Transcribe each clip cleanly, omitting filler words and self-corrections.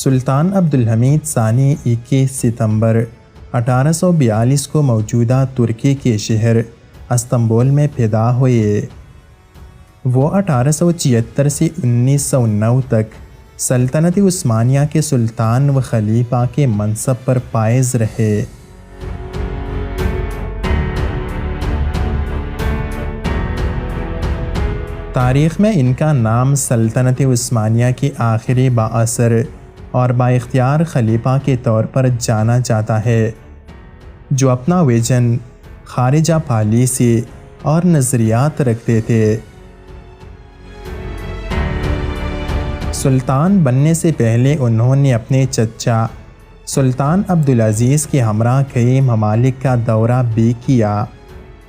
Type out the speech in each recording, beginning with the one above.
سلطان عبدالحمید ثانی 21 ستمبر 1842 کو موجودہ ترکی کے شہر استنبول میں پیدا ہوئے۔ وہ 1876 سے 1909 تک سلطنت عثمانیہ کے سلطان و خلیفہ کے منصب پر فائز رہے۔ تاریخ میں ان کا نام سلطنت عثمانیہ کے آخری بااثر اور بااختیار خلیفہ کے طور پر جانا جاتا ہے، جو اپنا ویژن، خارجہ پالیسی اور نظریات رکھتے تھے۔ سلطان بننے سے پہلے انہوں نے اپنے چچا سلطان عبدالعزیز کے ہمراہ کئی ممالک کا دورہ بھی کیا،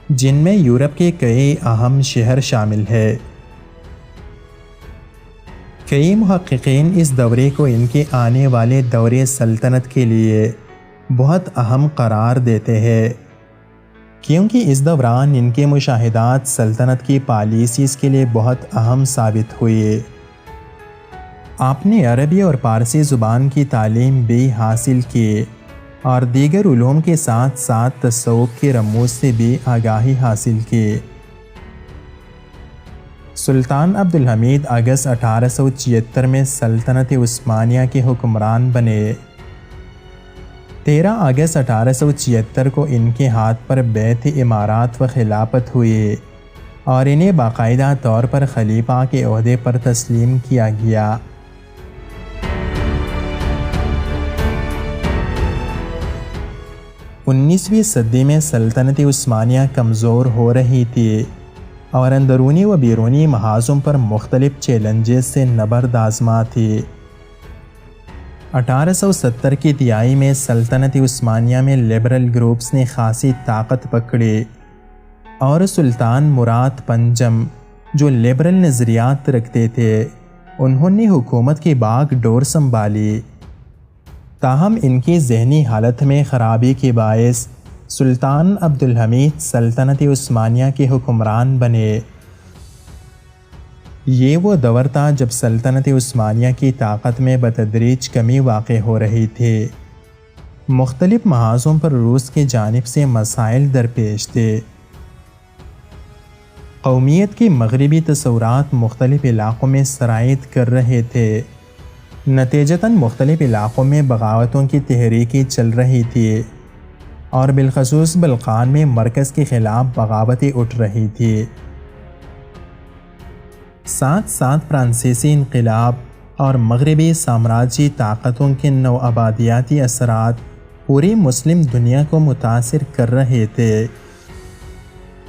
جن میں یورپ کے کئی اہم شہر شامل ہیں۔ کئی محققین اس دورے کو ان کے آنے والے دورے سلطنت کے لیے بہت اہم قرار دیتے ہیں، کیونکہ اس دوران ان کے مشاہدات سلطنت کی پالیسیز کے لیے بہت اہم ثابت ہوئے۔ آپ نے عربی اور فارسی زبان کی تعلیم بھی حاصل کی اور دیگر علوم کے ساتھ ساتھ تصوف کے رموز سے بھی آگاہی حاصل کی۔ سلطان عبدالحمید اگست 1876 میں سلطنت عثمانیہ کے حکمران بنے۔ 13 اگست 1876 کو ان کے ہاتھ پر بیعت امارات و خلافت ہوئی اور انہیں باقاعدہ طور پر خلیفہ کے عہدے پر تسلیم کیا گیا۔ 19ویں صدی میں سلطنت عثمانیہ کمزور ہو رہی تھی اور اندرونی و بیرونی محاذوں پر مختلف چیلنجز سے نبرد آزما تھی۔ 1870 کی دہائی میں سلطنت عثمانیہ میں لبرل گروپس نے خاصی طاقت پکڑی اور سلطان مراد پنجم، جو لبرل نظریات رکھتے تھے، انہوں نے حکومت کی باغ ڈور سنبھالی۔ تاہم ان کی ذہنی حالت میں خرابی کے باعث سلطان عبدالحمید سلطنت عثمانیہ کے حکمران بنے۔ یہ وہ دور تھا جب سلطنت عثمانیہ کی طاقت میں بتدریج کمی واقع ہو رہی تھی۔ مختلف محاذوں پر روس کی جانب سے مسائل درپیش تھے۔ قومیت کے مغربی تصورات مختلف علاقوں میں سرایت کر رہے تھے۔ نتیجتاً مختلف علاقوں میں بغاوتوں کی تحریکیں چل رہی تھی اور بالخصوص بلقان میں مرکز کے خلاف بغاوتیں اٹھ رہی تھی۔ ساتھ ساتھ فرانسیسی انقلاب اور مغربی سامراجی طاقتوں کے نوآبادیاتی اثرات پوری مسلم دنیا کو متاثر کر رہے تھے۔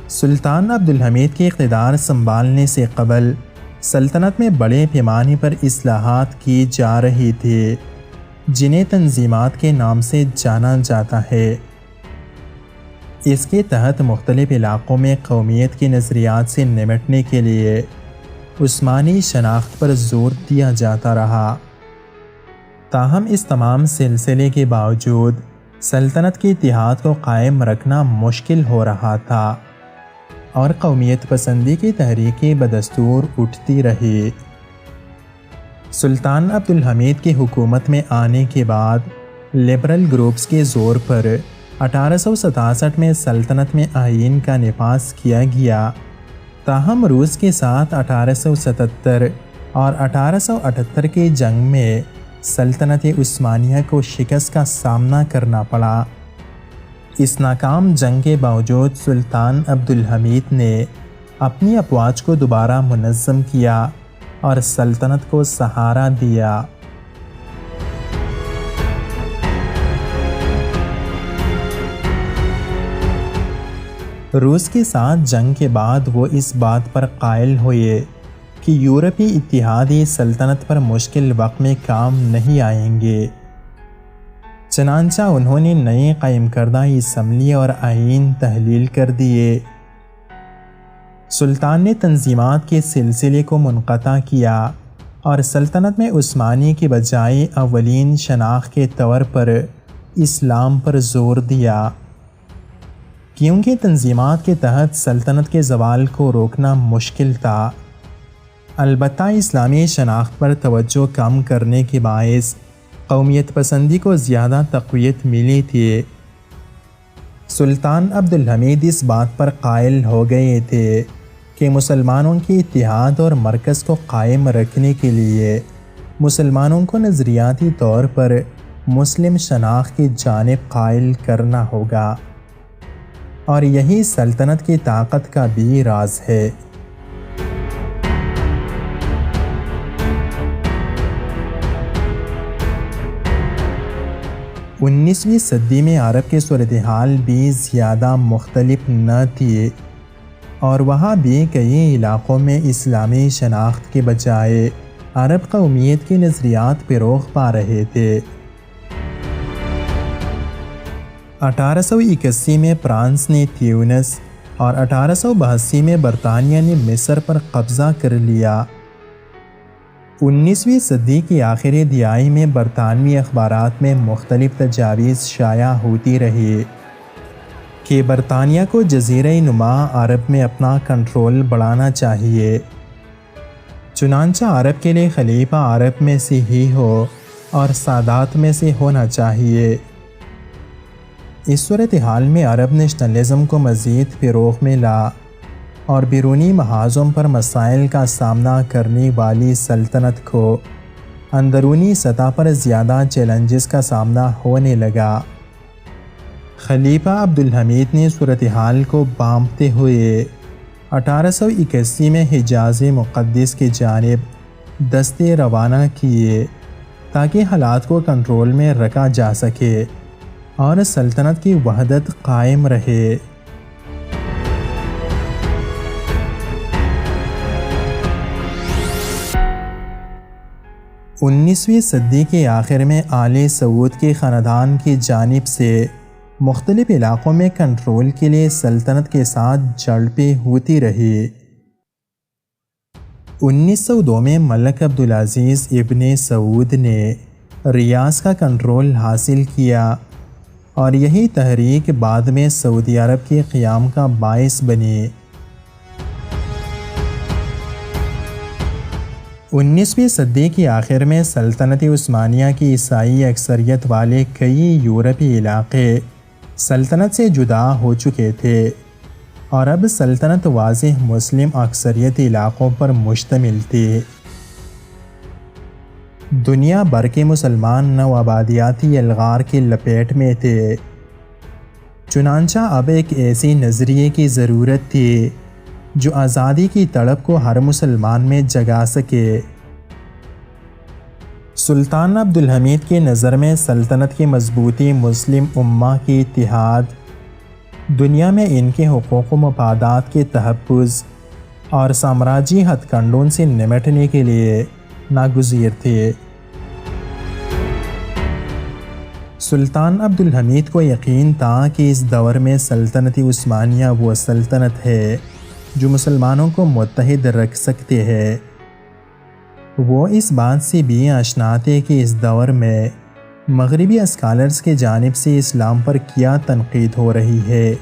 سلطان عبدالحمید کے اقتدار سنبھالنے سے قبل سلطنت میں بڑے پیمانے پر اصلاحات کی جا رہی تھی، جنہیں تنظیمات کے نام سے جانا جاتا ہے۔ اس کے تحت مختلف علاقوں میں قومیت کے نظریات سے نمٹنے کے لیے عثمانی شناخت پر زور دیا جاتا رہا۔ تاہم اس تمام سلسلے کے باوجود سلطنت کے اتحاد کو قائم رکھنا مشکل ہو رہا تھا اور قومیت پسندی کی تحریکیں بدستور اٹھتی رہی۔ سلطان عبدالحمید کی حکومت میں آنے کے بعد لبرل گروپس کے زور پر 1867 میں سلطنت میں آئین کا نفاذ کیا گیا۔ تاہم روس کے ساتھ 1877 اور 1878 کی جنگ میں سلطنت عثمانیہ کو شکست کا سامنا کرنا پڑا۔ اس ناکام جنگ کے باوجود سلطان عبدالحمید نے اپنی افواج کو دوبارہ منظم کیا اور سلطنت کو سہارا دیا۔ روس کے ساتھ جنگ کے بعد وہ اس بات پر قائل ہوئے کہ یورپی اتحادی سلطنت پر مشکل وقت میں کام نہیں آئیں گے۔ چنانچہ انہوں نے نئے قائم کردہ اسمبلی اور آئین تحلیل کر دیے۔ سلطان نے تنظیمات کے سلسلے کو منقطع کیا اور سلطنت میں عثمانی کے بجائے اولین شناخت کے طور پر اسلام پر زور دیا، کیونکہ تنظیمات کے تحت سلطنت کے زوال کو روکنا مشکل تھا۔ البتہ اسلامی شناخت پر توجہ کم کرنے کے باعث قومیت پسندی کو زیادہ تقویت ملی تھی۔ سلطان عبدالحمید اس بات پر قائل ہو گئے تھے کہ مسلمانوں کی اتحاد اور مرکز کو قائم رکھنے کے لیے مسلمانوں کو نظریاتی طور پر مسلم شناخت کی جانب قائل کرنا ہوگا، اور یہی سلطنت کی طاقت کا بھی راز ہے۔ 19ویں صدی میں عرب کی صورتحال بھی زیادہ مختلف نہ تھی، اور وہاں بھی کئی علاقوں میں اسلامی شناخت کے بجائے عرب قومیت کے نظریات فروغ پا رہے تھے۔ 1881 میں فرانس نے تیونس اور 1882 میں برطانیہ نے مصر پر قبضہ کر لیا۔ 19ویں صدی کی آخری دہائی میں برطانوی اخبارات میں مختلف تجاویز شائع ہوتی رہی کہ برطانیہ کو جزیرہ نما عرب میں اپنا کنٹرول بڑھانا چاہیے، چنانچہ عرب کے لیے خلیفہ عرب میں سے ہی ہو اور سادات میں سے ہونا چاہیے۔ اس صورتحال میں عرب نیشنلزم کو مزید فروغ ملا اور بیرونی محاذوں پر مسائل کا سامنا کرنے والی سلطنت کو اندرونی سطح پر زیادہ چیلنجز کا سامنا ہونے لگا۔ خلیفہ عبدالحمید نے صورتحال کو بھانپتے ہوئے 1881 میں حجاز مقدس کی جانب دستے روانہ کیے تاکہ حالات کو کنٹرول میں رکھا جا سکے اور سلطنت کی وحدت قائم رہے۔ 19ویں صدی کے آخر میں آل سعود کے خاندان کی جانب سے مختلف علاقوں میں کنٹرول کے لیے سلطنت کے ساتھ جھڑپیں ہوتی رہی۔ 1902 میں ملک عبدالعزیز ابن سعود نے ریاض کا کنٹرول حاصل کیا اور یہی تحریک بعد میں سعودی عرب کے قیام کا باعث بنی۔ 19ویں صدی کی آخر میں سلطنت عثمانیہ کی عیسائی اکثریت والے کئی یورپی علاقے سلطنت سے جدا ہو چکے تھے، اور اب سلطنت واضح مسلم اکثریت علاقوں پر مشتمل تھی۔ دنیا بھر کے مسلمان نوآبادیاتی الغار کی لپیٹ میں تھے، چنانچہ اب ایک ایسی نظریے کی ضرورت تھی جو آزادی کی تڑپ کو ہر مسلمان میں جگا سکے۔ سلطان عبدالحمید کی نظر میں سلطنت کی مضبوطی مسلم امہ کی اتحاد، دنیا میں ان کے حقوق و مفادات کے تحفظ اور سامراجی ہتھ کنڈوں سے نمٹنے کے لیے ناگزیر تھے۔ سلطان عبدالحمید کو یقین تھا کہ اس دور میں سلطنت عثمانیہ وہ سلطنت ہے جو مسلمانوں کو متحد رکھ سکتے ہیں۔ وہ اس بات سے بھی آشنا تھے کہ اس دور میں مغربی اسکالرز کی جانب سے اسلام پر کیا تنقید ہو رہی ہے۔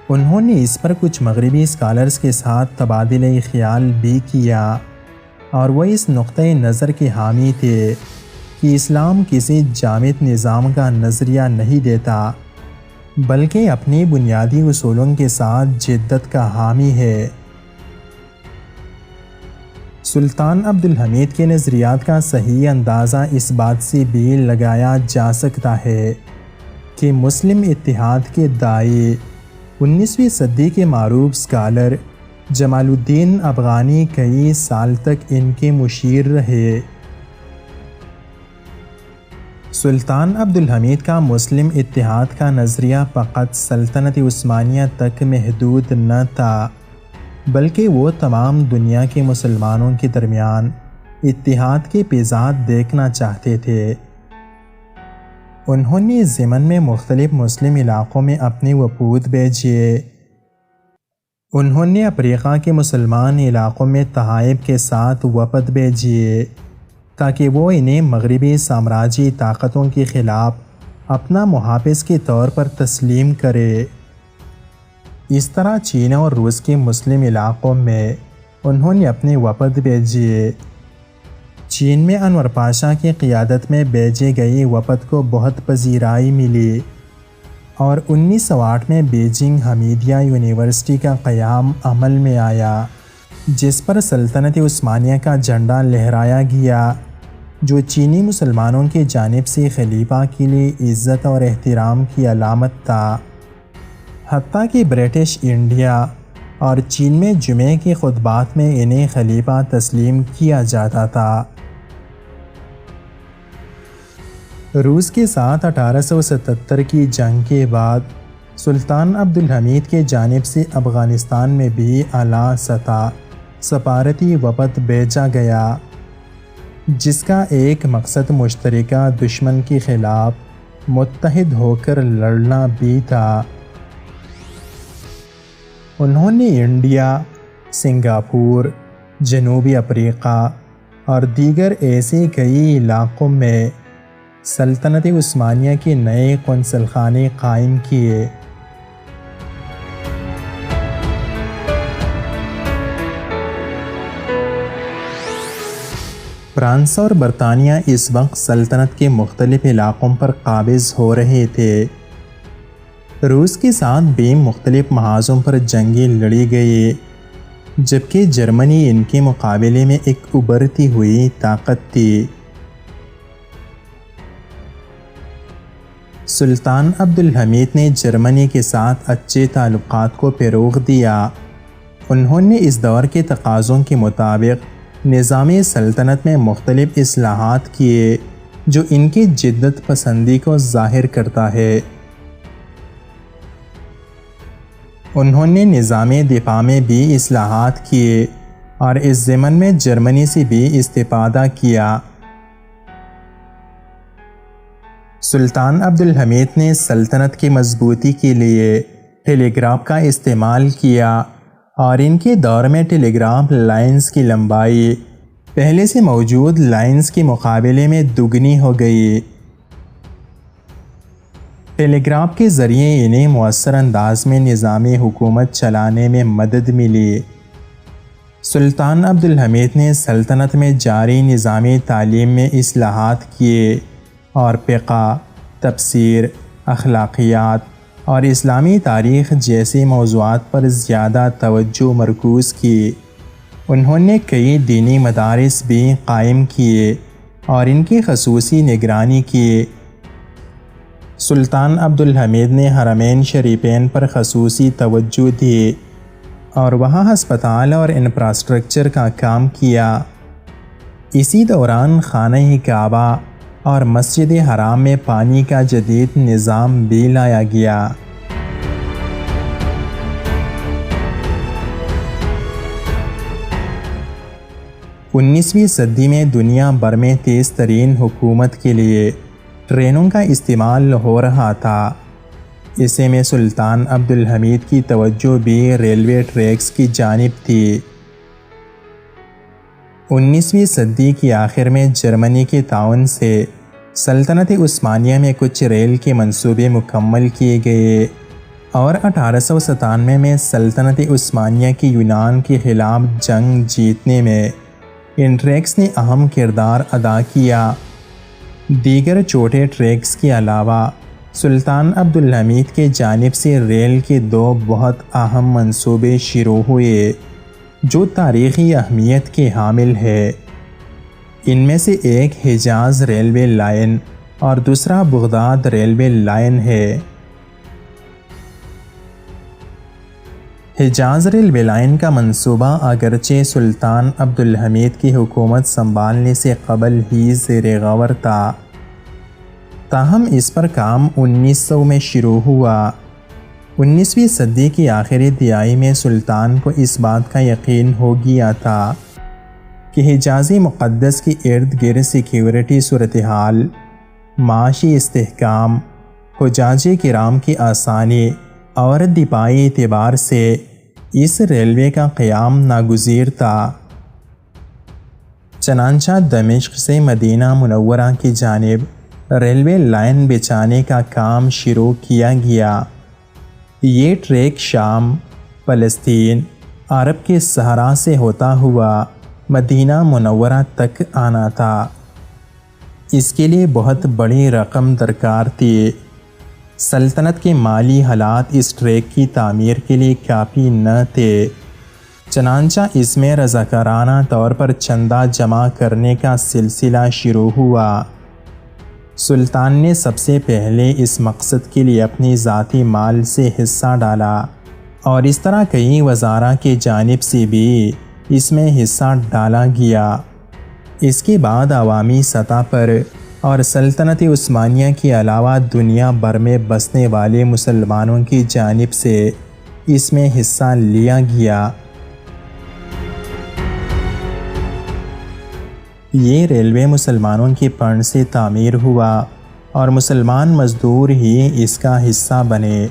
انہوں نے اس پر کچھ مغربی اسکالرز کے ساتھ تبادلہ خیال بھی کیا، اور وہ اس نقطۂ نظر کے حامی تھے کہ اسلام کسی جامد نظام کا نظریہ نہیں دیتا، بلکہ اپنی بنیادی اصولوں کے ساتھ جدت کا حامی ہے۔ سلطان عبدالحمید کے نظریات کا صحیح اندازہ اس بات سے بھی لگایا جا سکتا ہے کہ مسلم اتحاد کے داعی 19ویں صدی کے معروف اسکالر جمال الدین افغانی کئی سال تک ان کے مشیر رہے۔ سلطان عبدالحمید کا مسلم اتحاد کا نظریہ فقط سلطنت عثمانیہ تک محدود نہ تھا، بلکہ وہ تمام دنیا کے مسلمانوں کے درمیان اتحاد کے فیضات دیکھنا چاہتے تھے۔ انہوں نے اس ضمن میں مختلف مسلم علاقوں میں اپنے وفود بھیجے۔ انہوں نے افریقہ کے مسلمان علاقوں میں تحائف کے ساتھ وفد بھیجے تاکہ وہ انہیں مغربی سامراجی طاقتوں کے خلاف اپنا محافظ کے طور پر تسلیم کرے۔ اس طرح چین اور روس کے مسلم علاقوں میں انہوں نے اپنے وفد بھیجے۔ چین میں انور پاشا کی قیادت میں بھیجے گئی وفد کو بہت پذیرائی ملی اور 1908 میں بیجنگ حمیدیہ یونیورسٹی کا قیام عمل میں آیا، جس پر سلطنت عثمانیہ کا جھنڈا لہرایا گیا، جو چینی مسلمانوں کی جانب سے خلیفہ کے لیے عزت اور احترام کی علامت تھا۔ حتیٰ کہ برٹش انڈیا اور چین میں جمعے کے خطبات میں انہیں خلیفہ تسلیم کیا جاتا تھا۔ روس کے ساتھ 1877 کی جنگ کے بعد سلطان عبدالحمید کے جانب سے افغانستان میں بھی اعلیٰ سطح سفارتی وفد بھیجا گیا، جس کا ایک مقصد مشترکہ دشمن کے خلاف متحد ہو کر لڑنا بھی تھا۔ انہوں نے انڈیا، سنگاپور، جنوبی افریقہ اور دیگر ایسے کئی علاقوں میں سلطنت عثمانیہ کے نئے قونصل خانے قائم کیے۔ فرانس اور برطانیہ اس وقت سلطنت کے مختلف علاقوں پر قابض ہو رہے تھے۔ روس کے ساتھ بھی مختلف محاذوں پر جنگیں لڑی گئی، جبکہ جرمنی ان کے مقابلے میں ایک ابھرتی ہوئی طاقت تھی۔ سلطان عبدالحمید نے جرمنی کے ساتھ اچھے تعلقات کو فروغ دیا۔ انہوں نے اس دور کے تقاضوں کے مطابق نظام سلطنت میں مختلف اصلاحات کیے، جو ان کی جدت پسندی کو ظاہر کرتا ہے۔ انہوں نے نظام دفاع میں بھی اصلاحات کیے اور اس ضمن میں جرمنی سے بھی استفادہ کیا۔ سلطان عبدالحمید نے سلطنت کی مضبوطی کے لیے ٹیلی گراف کا استعمال کیا اور ان کے دور میں ٹیلی گراف لائنز کی لمبائی پہلے سے موجود لائنز کے مقابلے میں دگنی ہو گئی۔ ٹیلی گراف کے ذریعے انہیں مؤثر انداز میں نظام حکومت چلانے میں مدد ملی۔ سلطان عبدالحمید نے سلطنت میں جاری نظامی تعلیم میں اصلاحات کیے اور فقہ، تفسیر، اخلاقیات اور اسلامی تاریخ جیسے موضوعات پر زیادہ توجہ مرکوز کی۔ انہوں نے کئی دینی مدارس بھی قائم کیے اور ان کی خصوصی نگرانی کی۔ سلطان عبدالحمید نے حرمین شریفین پر خصوصی توجہ دی اور وہاں ہسپتال اور انفراسٹرکچر کا کام کیا۔ اسی دوران خانہ کعبہ اور مسجد حرام میں پانی کا جدید نظام بھی لایا گیا۔ 19ویں صدی میں دنیا بھر میں تیز ترین حکومت کے لیے ٹرینوں کا استعمال ہو رہا تھا۔ اسے میں سلطان عبدالحمید کی توجہ بھی ریلوے ٹریکس کی جانب تھی۔ 19ویں صدی کی آخر میں جرمنی کے تعاون سے سلطنت عثمانیہ میں کچھ ریل کے منصوبے مکمل کیے گئے اور 1897 میں سلطنت عثمانیہ کی یونان کے خلاف جنگ جیتنے میں ان ٹریکس نے اہم کردار ادا کیا۔ دیگر چھوٹے ٹریکس کے علاوہ سلطان عبدالحمید کے جانب سے ریل کے 2 بہت اہم منصوبے شروع ہوئے جو تاریخی اہمیت کے حامل ہے۔ ان میں سے ایک حجاز ریلوے لائن اور دوسرا بغداد ریلوے لائن ہے۔ حجاز ریلوے لائن کا منصوبہ اگرچہ سلطان عبدالحمید کی حکومت سنبھالنے سے قبل ہی زیر غور تھا، تاہم اس پر کام 1900 میں شروع ہوا۔ 19ویں صدی کی آخری دہائی میں سلطان کو اس بات کا یقین ہو گیا تھا کہ حجاز مقدس کے ارد گرد سیکیورٹی صورتحال، معاشی استحکام، حجاج کرام کی آسانی اور دفاعی اعتبار سے اس ریلوے کا قیام ناگزیر تھا۔ چنانچہ دمشق سے مدینہ منورہ کی جانب ریلوے لائن بچھانے کا کام شروع کیا گیا۔ یہ ٹریک شام، فلسطین، عرب کے صحرا سے ہوتا ہوا مدینہ منورہ تک آنا تھا۔ اس کے لیے بہت بڑی رقم درکار تھی۔ سلطنت کے مالی حالات اس ٹریک کی تعمیر کے لیے کافی نہ تھے، چنانچہ اس میں رضاکارانہ طور پر چندہ جمع کرنے کا سلسلہ شروع ہوا۔ سلطان نے سب سے پہلے اس مقصد کے لیے اپنی ذاتی مال سے حصہ ڈالا، اور اس طرح کئی وزراء کی جانب سے بھی اس میں حصہ ڈالا گیا۔ اس کے بعد عوامی سطح پر اور سلطنت عثمانیہ کے علاوہ دنیا بھر میں بسنے والے مسلمانوں کی جانب سے اس میں حصہ لیا گیا۔ یہ ریلوے مسلمانوں کے فنڈ سے تعمیر ہوا اور مسلمان مزدور ہی اس کا حصہ بنے۔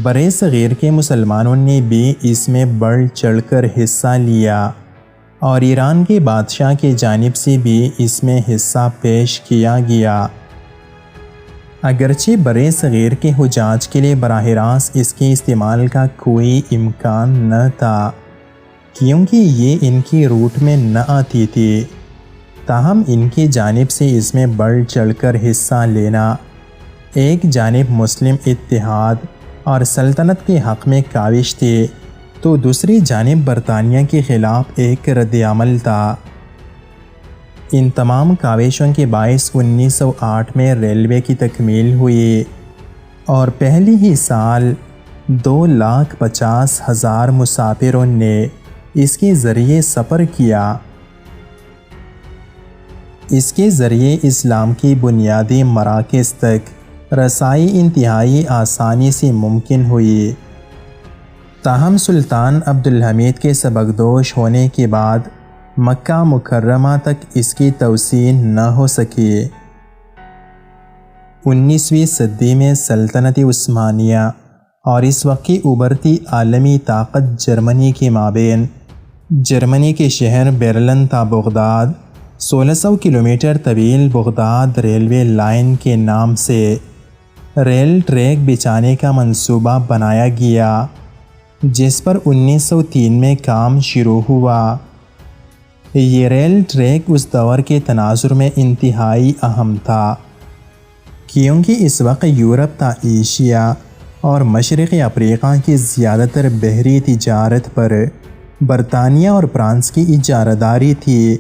برِ صغیر کے مسلمانوں نے بھی اس میں بڑھ چڑھ کر حصہ لیا، اور ایران کے بادشاہ کی جانب سے بھی اس میں حصہ پیش کیا گیا۔ اگرچہ برِ صغیر کے حجاج کے لیے براہ راست اس کے استعمال کا کوئی امکان نہ تھا، کیونکہ یہ ان کی روٹ میں نہ آتی تھی، تاہم ان کی جانب سے اس میں بڑھ چڑھ کر حصہ لینا ایک جانب مسلم اتحاد اور سلطنت کے حق میں کاوش تھی، تو دوسری جانب برطانیہ کے خلاف ایک رد عمل تھا۔ ان تمام کاوشوں کے باعث 1908 میں ریلوے کی تکمیل ہوئی، اور پہلی ہی سال 2,50,000 مسافروں نے اس کے ذریعے سفر کیا۔ اس کے ذریعے اسلام کی بنیادی مراکز تک رسائی انتہائی آسانی سے ممکن ہوئی۔ تاہم سلطان عبدالحمید کے سبکدوش ہونے کے بعد مکہ مکرمہ تک اس کی توسیع نہ ہو سکی۔ 19ویں صدی میں سلطنت عثمانیہ اور اس وقت کی ابھرتی عالمی طاقت جرمنی کے مابین جرمنی کے شہر برلن تا بغداد 1600 کلومیٹر طویل بغداد ریلوے لائن کے نام سے ریل ٹریک بچھانے کا منصوبہ بنایا گیا، جس پر 1903 میں کام شروع ہوا۔ یہ ریل ٹریک اس دور کے تناظر میں انتہائی اہم تھا، کیونکہ اس وقت یورپ تا ایشیا اور مشرق افریقہ کی زیادہ تر بحری تجارت پر برطانیہ اور فرانس کی اجارہ داری تھی،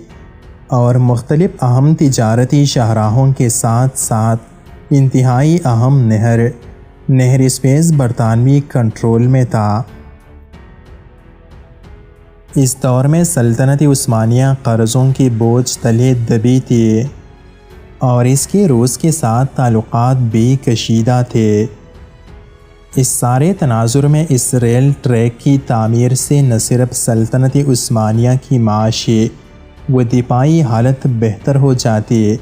اور مختلف اہم تجارتی شاہراہوں کے ساتھ ساتھ انتہائی اہم نہر اسپیس برطانوی کنٹرول میں تھا۔ اس دور میں سلطنت عثمانیہ قرضوں کے بوجھ تلے دبی تھی، اور اس کے روس کے ساتھ تعلقات بھی کشیدہ تھے۔ اس سارے تناظر میں اس ریل ٹریک کی تعمیر سے نہ صرف سلطنت عثمانیہ کی معاشی و دفاعی حالت بہتر ہو جاتی،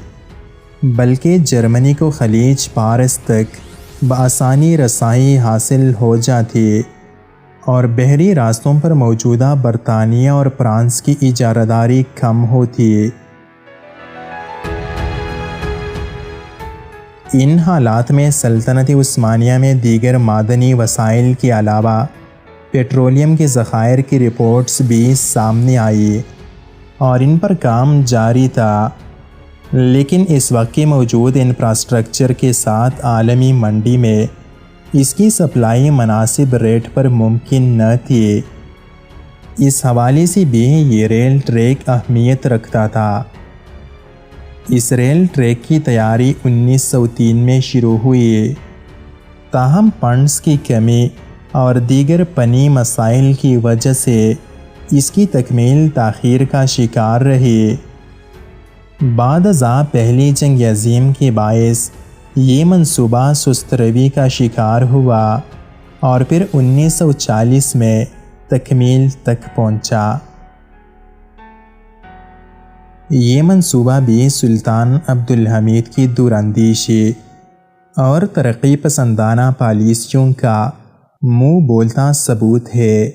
بلکہ جرمنی کو خلیج فارس تک بآسانی رسائی حاصل ہو جاتی، اور بحری راستوں پر موجودہ برطانیہ اور فرانس کی اجارہ داری کم ہوتی۔ ان حالات میں سلطنت عثمانیہ میں دیگر معدنی وسائل کے علاوہ پیٹرولیم کے ذخائر کی رپورٹس بھی سامنے آئی، اور ان پر کام جاری تھا، لیکن اس وقت کے موجود انفراسٹرکچر کے ساتھ عالمی منڈی میں اس کی سپلائی مناسب ریٹ پر ممکن نہ تھی۔ اس حوالے سے بھی یہ ریل ٹریک اہمیت رکھتا تھا۔ اس ریل ٹریک کی تیاری 1903 میں شروع ہوئی، تاہم فنڈز کی کمی اور دیگر فنی مسائل کی وجہ سے اس کی تکمیل تاخیر کا شکار رہی۔ بعد ازاں پہلی جنگ عظیم کے باعث یہ منصوبہ سست روی کا شکار ہوا، اور پھر 1940 میں تکمیل تک پہنچا۔ یہ منصوبہ بھی سلطان عبدالحمید کی دوراندیشی اور ترقی پسندانہ پالیسیوں کا منہ بولتا ثبوت ہے۔